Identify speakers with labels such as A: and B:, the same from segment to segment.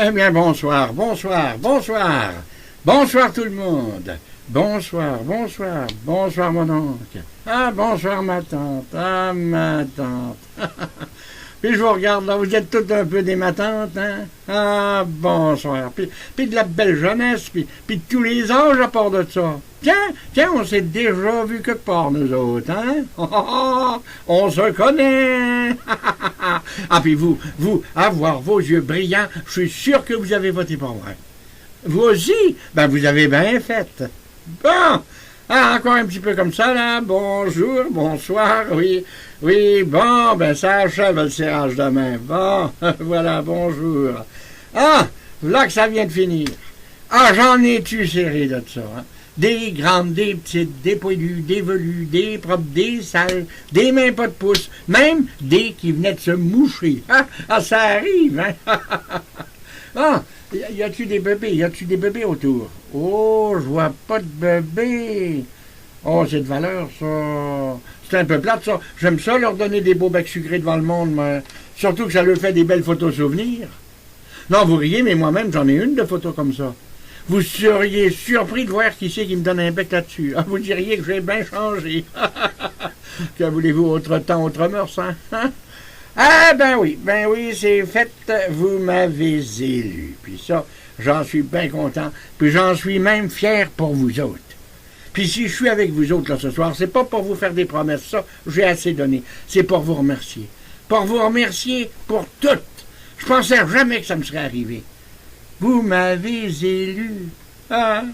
A: Eh bien, bonsoir, bonsoir, bonsoir. Bonsoir tout le monde. Bonsoir, bonsoir, bonsoir mon oncle. Ah, bonsoir ma tante. Ah, ma tante. Puis je vous regarde là, vous êtes toutes un peu des ma tante, hein? Ah, bonsoir. Puis de la belle jeunesse, puis de tous les âges à part de ça. Tiens, on s'est déjà vu quelque part, nous autres, hein? On se connaît! Ah, puis vous, à voir vos yeux brillants, je suis sûr que vous avez voté pour moi. Vous aussi? Ben, vous avez bien fait. Bon! Ah, encore un petit peu comme ça, là. Bonjour, bonsoir, oui, bon, ben, ça achève le serrage de main. Bon, voilà, bonjour. Ah, là que ça vient de finir. Ah, j'en ai tu serré de ça, hein. Des grandes, des petites, des poilues, des velues, des propres, des sales, des mains pas de pouce, même des qui venaient de se moucher. Ah, ça arrive, hein? Ah, y a-tu des bébés? Y a-tu des bébés autour? Oh, je vois pas de bébés. Oh, c'est de valeur, ça. C'est un peu plate, ça. J'aime ça, leur donner des beaux becs sucrés devant le monde, mais surtout que ça leur fait des belles photos souvenirs. Non, vous riez, mais moi-même, j'en ai une de photos comme ça. Vous seriez surpris de voir qui c'est qui me donne un bec là-dessus. Ah, vous diriez que j'ai bien changé. Que voulez-vous, autre temps, autre mœurs, hein? Ah, ben oui, c'est fait, vous m'avez élu. Puis ça, j'en suis bien content, puis j'en suis même fier pour vous autres. Puis si je suis avec vous autres là ce soir, c'est pas pour vous faire des promesses, ça, j'ai assez donné. C'est pour vous remercier. Pour vous remercier pour tout. Je pensais jamais que ça me serait arrivé. Vous m'avez élu. Ah,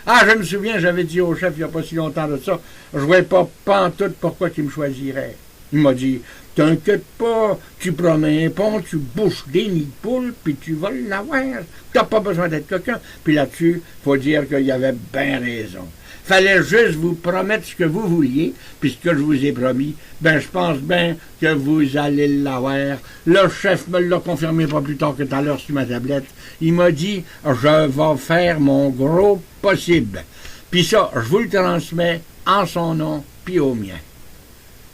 A: je me souviens, j'avais dit au chef il n'y a pas si longtemps de ça, je ne voyais pas pantoute pourquoi il me choisirait. Il m'a dit, t'inquiète pas, tu promets un pont, tu bouches des nids de poules, puis tu vas l'avoir. T'as pas besoin d'être quelqu'un. Puis là-dessus, faut dire qu'il y avait bien raison. Fallait juste vous promettre ce que vous vouliez, puis ce que je vous ai promis, ben je pense bien que vous allez l'avoir. Le chef me l'a confirmé pas plus tard que tout à l'heure sur ma tablette. Il m'a dit, je vais faire mon gros possible. Puis ça, je vous le transmets en son nom, puis au mien.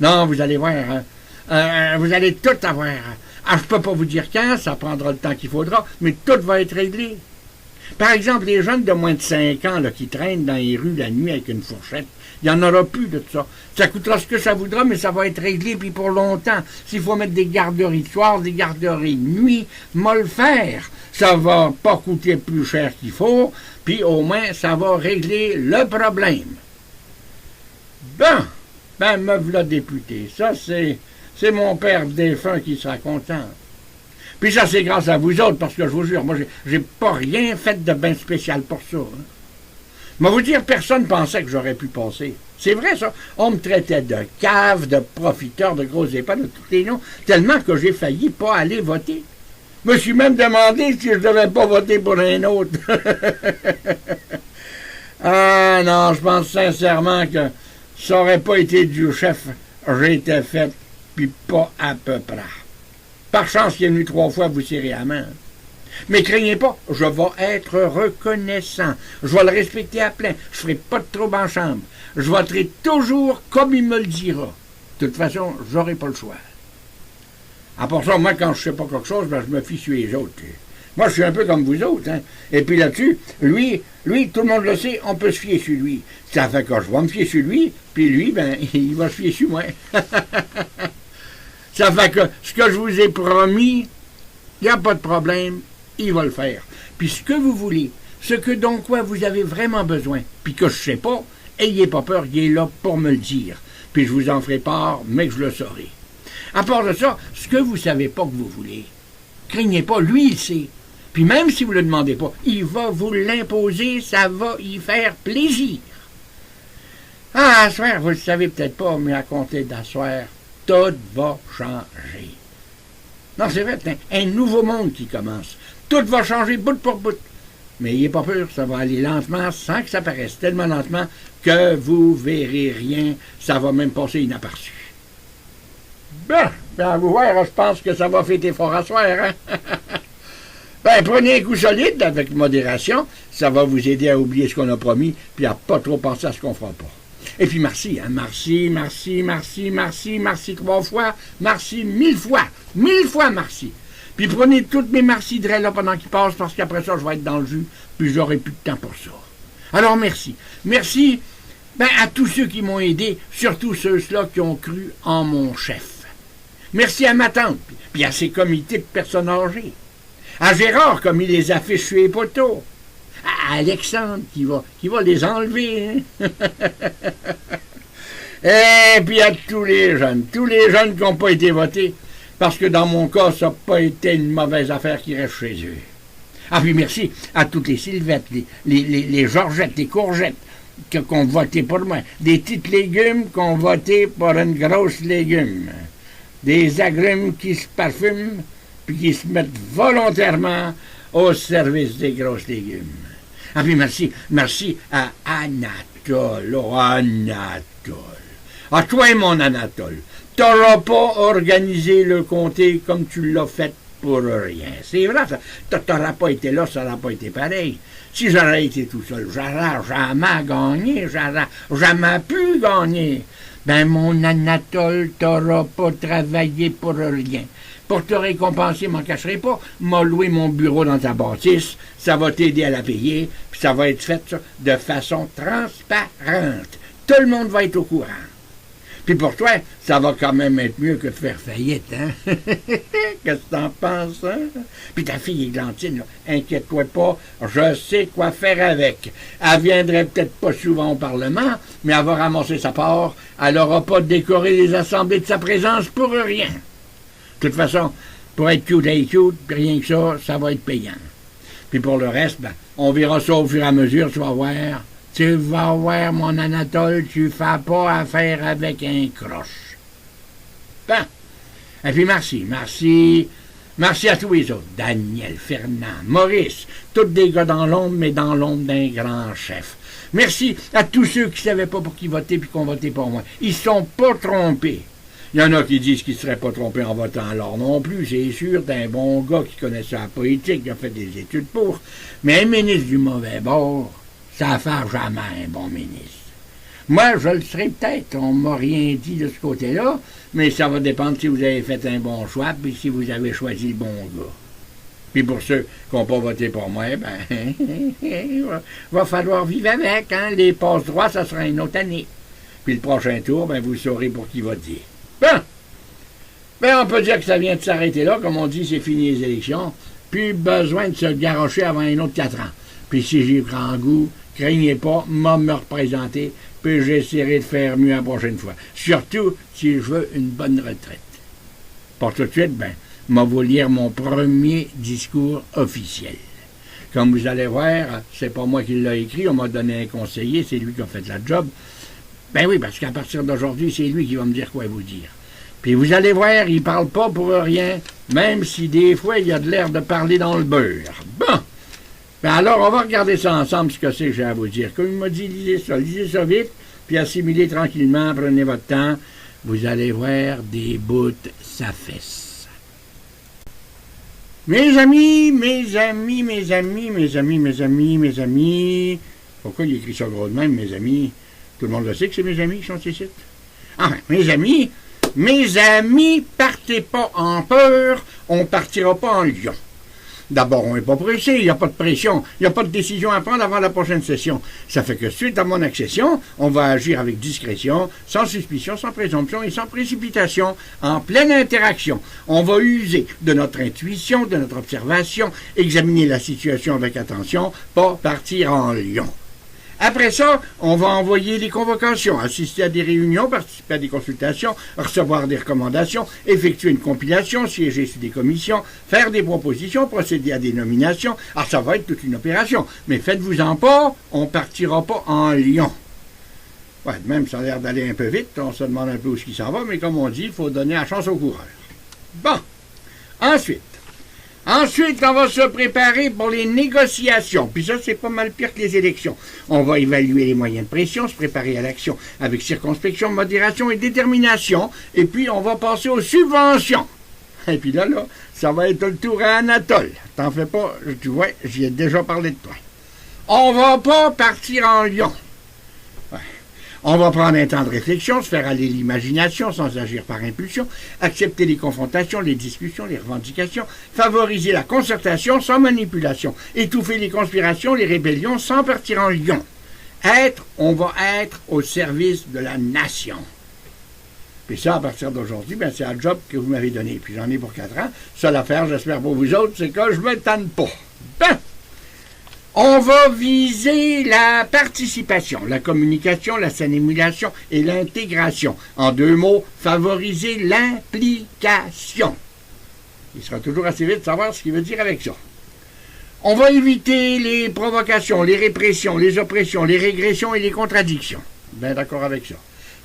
A: Non, vous allez voir, hein. Vous allez tout avoir. Ah, je peux pas vous dire quand, ça prendra le temps qu'il faudra, mais tout va être réglé. Par exemple, les jeunes de moins de 5 ans là, qui traînent dans les rues la nuit avec une fourchette, il n'y en aura plus de ça. Ça coûtera ce que ça voudra, mais ça va être réglé, puis pour longtemps. S'il faut mettre des garderies de soir, des garderies de nuit, moi le faire. Ça va pas coûter plus cher qu'il faut, puis au moins, ça va régler le problème. Ben, me voilà député. Ça, c'est mon père défunt qui sera content. Puis ça, c'est grâce à vous autres, parce que je vous jure, moi, j'ai pas rien fait de bien spécial pour ça. Hein. Mais vous dire, personne pensait que j'aurais pu passer. C'est vrai, ça. On me traitait de cave, de profiteur, de gros épais, de tous les noms, tellement que j'ai failli pas aller voter. Je me suis même demandé si je devais pas voter pour un autre. Ah non, je pense sincèrement que ça aurait pas été du chef. J'étais fait, puis pas à peu près. Par chance qu'il est venu 3 fois vous serrer la main. Mais craignez pas, je vais être reconnaissant. Je vais le respecter à plein. Je ferai pas de trouble en chambre. Je voterai toujours comme il me le dira. De toute façon, j'aurai pas le choix. À part ça, moi, quand je sais pas quelque chose, ben, je me fie sur les autres. Moi, je suis un peu comme vous autres. Hein. Et puis là-dessus, lui, tout le monde le sait, on peut se fier sur lui. Ça fait que je vais me fier sur lui, puis lui, ben, il va se fier sur moi. Ça fait que ce que je vous ai promis, il n'y a pas de problème, il va le faire. Puis ce que vous voulez, ce que donc quoi vous avez vraiment besoin, puis que je ne sais pas, ayez pas peur, il est là pour me le dire. Puis je vous en ferai part, mais que je le saurai. À part de ça, ce que vous ne savez pas que vous voulez, craignez pas, lui il sait. Puis même si vous ne le demandez pas, il va vous l'imposer, ça va y faire plaisir. Ah, à soir, vous ne le savez peut-être pas, mais à compter d'asseoir, tout va changer. Non, c'est vrai, c'est un nouveau monde qui commence. Tout va changer bout pour bout. Mais n'ayez pas peur, ça va aller lentement sans que ça paraisse tellement lentement que vous verrez rien. Ça va même passer inaperçu. Ben, à vous voir, je pense que ça va fêter fort à soir, hein? Ben, prenez un coup solide avec modération. Ça va vous aider à oublier ce qu'on a promis puis à pas trop penser à ce qu'on fera pas. Et puis merci, hein, merci 3 fois, merci 1000 fois merci. Puis prenez toutes mes marcidrelles là pendant qu'ils passent, parce qu'après ça, je vais être dans le jus, puis j'aurai plus de temps pour ça. Alors, merci. Merci à tous ceux qui m'ont aidé, surtout ceux-là qui ont cru en mon chef. Merci à ma tante, puis à ses comités de personnes âgées. À Gérard, comme il les affiche sur les poteaux. À Alexandre, qui va les enlever. Hein? Et puis à tous les jeunes qui n'ont pas été votés, parce que dans mon cas, ça n'a pas été une mauvaise affaire qui reste chez eux. Ah puis merci à toutes les Sylvettes, les Georgettes, les Courgettes, qui ont voté pour moi. Des petites légumes qui ont voté pour une grosse légume. Des agrumes qui se parfument, puis qui se mettent volontairement au service des grosses légumes. Ah puis merci à Anatole, Anatole. Ah toi, mon Anatole, t'auras pas organisé le comté comme tu l'as fait pour rien. C'est vrai, t'auras pas été là, ça n'aurait pas été pareil. Si j'aurais été tout seul, j'aurais jamais gagné, j'aurais jamais pu gagner. Mon Anatole, t'auras pas travaillé pour rien. Pour te récompenser, m'en cacherai pas, m'a loué mon bureau dans ta bâtisse, ça va t'aider à la payer, puis ça va être fait ça, de façon transparente. Tout le monde va être au courant. Puis pour toi, ça va quand même être mieux que de faire faillite, hein? Qu'est-ce que t'en penses, hein? Puis ta fille Églantine, là, inquiète-toi pas, je sais quoi faire avec. Elle viendrait peut-être pas souvent au Parlement, mais elle va ramasser sa part. Elle n'aura pas décoré les assemblées de sa présence pour rien. De toute façon, pour être cute et cute, rien que ça va être payant. Puis pour le reste, on verra ça au fur et à mesure, tu vas voir. Tu vas voir, mon Anatole, tu fais pas affaire avec un croche. Bon. Et puis merci à tous les autres. Daniel, Fernand, Maurice, tous des gars dans l'ombre, mais dans l'ombre d'un grand chef. Merci à tous ceux qui ne savaient pas pour qui voter puis qui ont voté pour moi. Ils sont pas trompés. Il y en a qui disent qu'ils ne seraient pas trompés en votant alors non plus, c'est sûr, d'un bon gars qui connaissait la politique, qui a fait des études pour. Mais un ministre du mauvais bord, ça ne fait jamais un bon ministre. Moi, je le serai peut-être, on ne m'a rien dit de ce côté-là, mais ça va dépendre si vous avez fait un bon choix, puis si vous avez choisi le bon gars. Puis pour ceux qui n'ont pas voté pour moi, va falloir vivre avec, hein? Les passe-droits, ça sera une autre année. Puis le prochain tour, vous saurez pour qui voter. Bon! On peut dire que ça vient de s'arrêter là, comme on dit, c'est fini les élections. Plus besoin de se garrocher avant un autre 4 ans. Puis si j'y prends goût, craignez pas, me représenter, puis j'essaierai de faire mieux la prochaine fois. Surtout si je veux une bonne retraite. Pour tout de suite, je vais lire mon premier discours officiel. Comme vous allez voir, c'est pas moi qui l'ai écrit, on m'a donné un conseiller, c'est lui qui a fait la job. Oui, parce qu'à partir d'aujourd'hui, c'est lui qui va me dire quoi vous dire. Puis vous allez voir, il parle pas pour rien, même si des fois, il a de l'air de parler dans le beurre. Bon! Alors, on va regarder ça ensemble, ce que c'est que j'ai à vous dire. Comme il m'a dit, lisez ça vite, puis assimilez tranquillement, prenez votre temps. Vous allez voir des bouts, ça fesse. Mes amis, pourquoi il écrit ça gros de même, mes amis? Tout le monde le sait que c'est mes amis qui sont ici. Enfin, mes amis, partez pas en peur, on partira pas en lion. D'abord, on n'est pas pressé, il n'y a pas de pression, il n'y a pas de décision à prendre avant la prochaine session. Ça fait que suite à mon accession, on va agir avec discrétion, sans suspicion, sans présomption et sans précipitation, en pleine interaction. On va user de notre intuition, de notre observation, examiner la situation avec attention, pas partir en lion. Après ça, on va envoyer des convocations, assister à des réunions, participer à des consultations, recevoir des recommandations, effectuer une compilation, siéger sur des commissions, faire des propositions, procéder à des nominations. Alors ça va être toute une opération. Mais faites-vous-en pas, on partira pas en lion. Ouais, même ça a l'air d'aller un peu vite, on se demande un peu où ce qui s'en va, mais comme on dit, il faut donner la chance aux coureurs. Bon, Ensuite, on va se préparer pour les négociations. Puis ça, c'est pas mal pire que les élections. On va évaluer les moyens de pression, se préparer à l'action avec circonspection, modération et détermination. Et puis, on va passer aux subventions. Et puis là, ça va être le tour à Anatole. T'en fais pas, tu vois, j'y ai déjà parlé de toi. On va pas partir en lion. Ouais. On va prendre un temps de réflexion, se faire aller l'imagination sans agir par impulsion, accepter les confrontations, les discussions, les revendications, favoriser la concertation sans manipulation, étouffer les conspirations, les rébellions sans partir en lion. On va être au service de la nation. Puis ça, à partir d'aujourd'hui, c'est un job que vous m'avez donné. Puis j'en ai pour 4 ans. Seule affaire, j'espère pour vous autres, c'est que je me tanne pas. Ben! On va viser la participation, la communication, la simulation et l'intégration. En 2 mots, favoriser l'implication. Il sera toujours assez vite de savoir ce qu'il veut dire avec ça. On va éviter les provocations, les répressions, les oppressions, les régressions et les contradictions. Bien d'accord avec ça.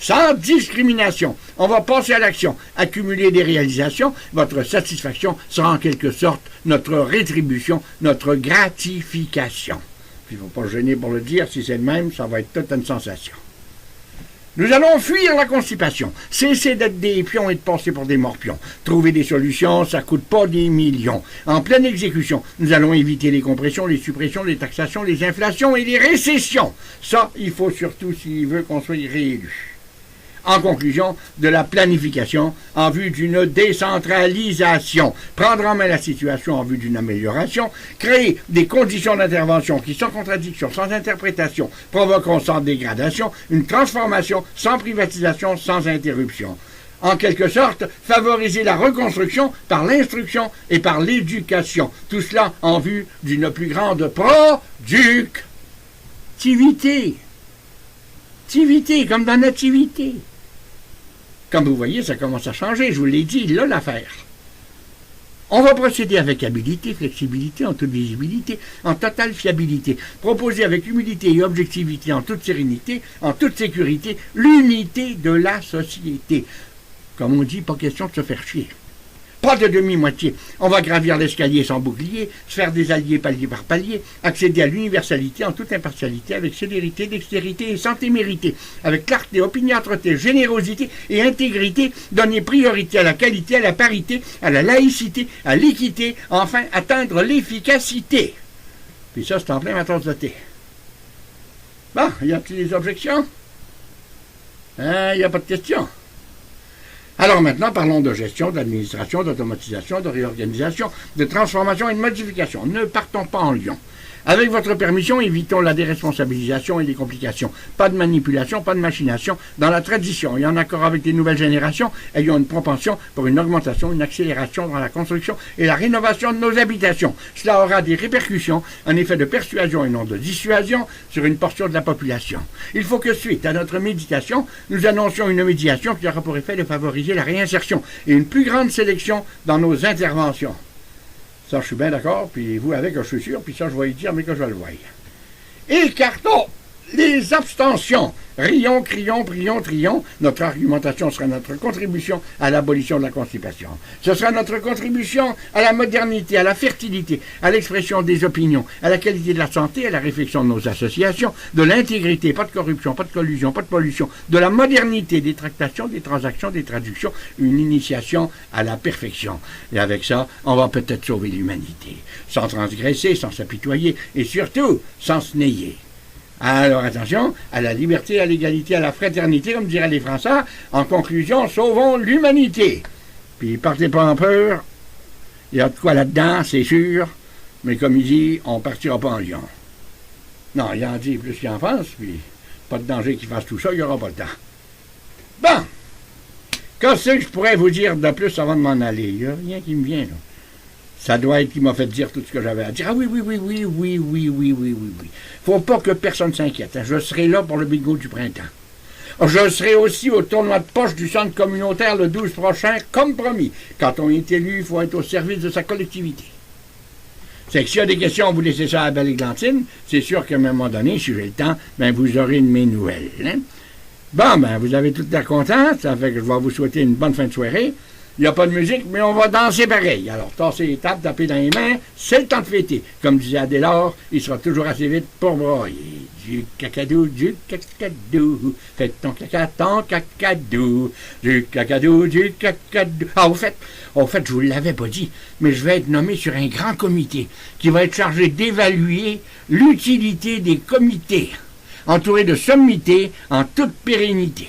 A: Sans discrimination, on va passer à l'action, accumuler des réalisations. Votre satisfaction sera en quelque sorte notre rétribution, notre gratification. Puis il ne faut pas se gêner pour le dire, si c'est le même, ça va être toute une sensation. Nous allons fuir la constipation, cesser d'être des pions et de passer pour des morpions. Trouver des solutions, ça ne coûte pas des millions. En pleine exécution, nous allons éviter les compressions, les suppressions, les taxations, les inflations et les récessions. Ça, il faut surtout s'il veut qu'on soit réélu. En conclusion, de la planification en vue d'une décentralisation, prendre en main la situation en vue d'une amélioration, créer des conditions d'intervention qui, sans contradiction, sans interprétation, provoqueront sans dégradation, une transformation sans privatisation, sans interruption. En quelque sorte, favoriser la reconstruction par l'instruction et par l'éducation. Tout cela en vue d'une plus grande productivité. Activité, comme dans nativité. Comme vous voyez, ça commence à changer, je vous l'ai dit, là l'affaire. On va procéder avec habileté, flexibilité, en toute visibilité, en totale fiabilité. Proposer avec humilité et objectivité, en toute sérénité, en toute sécurité, l'unité de la société. Comme on dit, pas question de se faire chier. Pas de demi-moitié. On va gravir l'escalier sans bouclier, se faire des alliés palier par palier, accéder à l'universalité en toute impartialité, avec célérité, dextérité et santé méritée, avec clarté, opiniâtreté, générosité et intégrité, donner priorité à la qualité, à la parité, à la laïcité, à l'équité, enfin atteindre l'efficacité. Puis ça, c'est en plein ma tasse de thé. Bon, y a-t-il des objections? Il n'y a pas de questions. Alors maintenant, parlons de gestion, d'administration, d'automatisation, de réorganisation, de transformation et de modification. Ne partons pas en lion. Avec votre permission, évitons la déresponsabilisation et les complications. Pas de manipulation, pas de machination. Dans la tradition et en accord avec les nouvelles générations, ayons une propension pour une augmentation, une accélération dans la construction et la rénovation de nos habitations. Cela aura des répercussions, un effet de persuasion et non de dissuasion sur une portion de la population. Il faut que, suite à notre méditation, nous annoncions une médiation qui aura pour effet de favoriser la réinsertion et une plus grande sélection dans nos interventions. Ça, je suis bien d'accord, puis vous avec, je suis sûr, puis ça, je vais y dire, mais que je le voie. Écartons les abstentions. Rions, crions, prions, trions. Notre argumentation sera notre contribution à l'abolition de la constipation. Ce sera notre contribution à la modernité, à la fertilité, à l'expression des opinions, à la qualité de la santé, à la réflexion de nos associations, de l'intégrité, pas de corruption, pas de collusion, pas de pollution, de la modernité, des tractations, des transactions, des traductions, une initiation à la perfection. Et avec ça, on va peut-être sauver l'humanité, sans transgresser, sans s'apitoyer, et surtout, sans se nayer. Alors attention, à la liberté, à l'égalité, à la fraternité, comme diraient les Français. En conclusion, sauvons l'humanité. Puis partez pas en peur, il y a de quoi là-dedans, c'est sûr, mais comme il dit, on partira pas en lion. Non, il en dit plus qu'il en pense, puis pas de danger qu'il fasse tout ça, il n'y aura pas le temps. Bon, qu'est-ce que je pourrais vous dire de plus avant de m'en aller? Il n'y a rien qui me vient, là. Ça doit être qui m'a fait dire tout ce que j'avais à dire. Ah oui. Faut pas que personne s'inquiète. Je serai là pour le bingo du printemps. Je serai aussi au tournoi de poche du centre communautaire le 12 prochain, comme promis. Quand on est élu, il faut être au service de sa collectivité. C'est que s'il y a des questions, vous laissez ça à Belle Églantine. C'est sûr qu'à un moment donné, si j'ai le temps, vous aurez de mes nouvelles. Hein? Bon, vous avez tout l'air content. Ça fait que je vais vous souhaiter une bonne fin de soirée. Il n'y a pas de musique, mais on va danser pareil. Alors, tassez les tables, tapez dans les mains, c'est le temps de fêter. Comme disait Adélard, il sera toujours assez vite pour broyer. Du cacadou, faites ton cacadou, du cacadou. Ah, au fait, je vous l'avais pas dit, mais je vais être nommé sur un grand comité qui va être chargé d'évaluer l'utilité des comités. entouré de sommités en toute pérennité.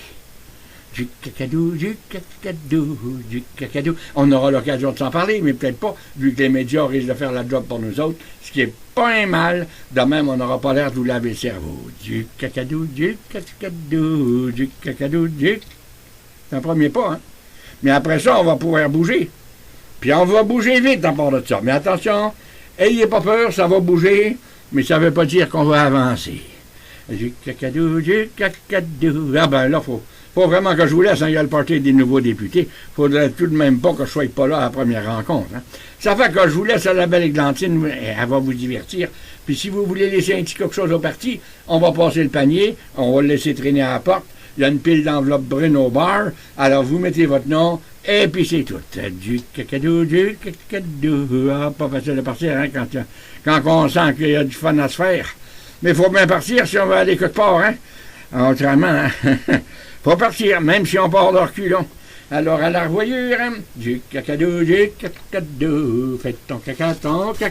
A: Du cacadou, du cacadou, du cacadou. On aura l'occasion de s'en parler, mais peut-être pas, vu que les médias risquent de faire la job pour nous autres, ce qui est pas un mal. De même, on n'aura pas l'air de vous laver le cerveau. Du cacadou, du cacadou, du cacadou, du... C'est un premier pas, hein? Mais après ça, on va pouvoir bouger. Puis on va bouger vite à part de ça. Mais attention, ayez pas peur, ça va bouger, mais ça veut pas dire qu'on va avancer. Du cacadou, du cacadou. Ah ben là, faut vraiment que je vous laisse, hein, il y a le party des nouveaux députés. Faudrait tout de même pas que je sois pas là à la première rencontre. Hein. Ça fait que je vous laisse à la belle Églantine, elle va vous divertir. Puis si vous voulez laisser un petit quelque chose au parti, on va passer le panier, on va le laisser traîner à la porte. Il y a une pile d'enveloppes brunes au bar, alors vous mettez votre nom, et puis c'est tout. Du cacadou, du cacadou. Ah, pas facile de partir, hein, quand on sent qu'il y a du fun à se faire. Mais il faut bien partir si on veut aller quelque part, hein. Autrement, hein? Faut partir, même si on part de reculons. Alors, à la revoyure, hein? Du cacadou, faites ton cacadou.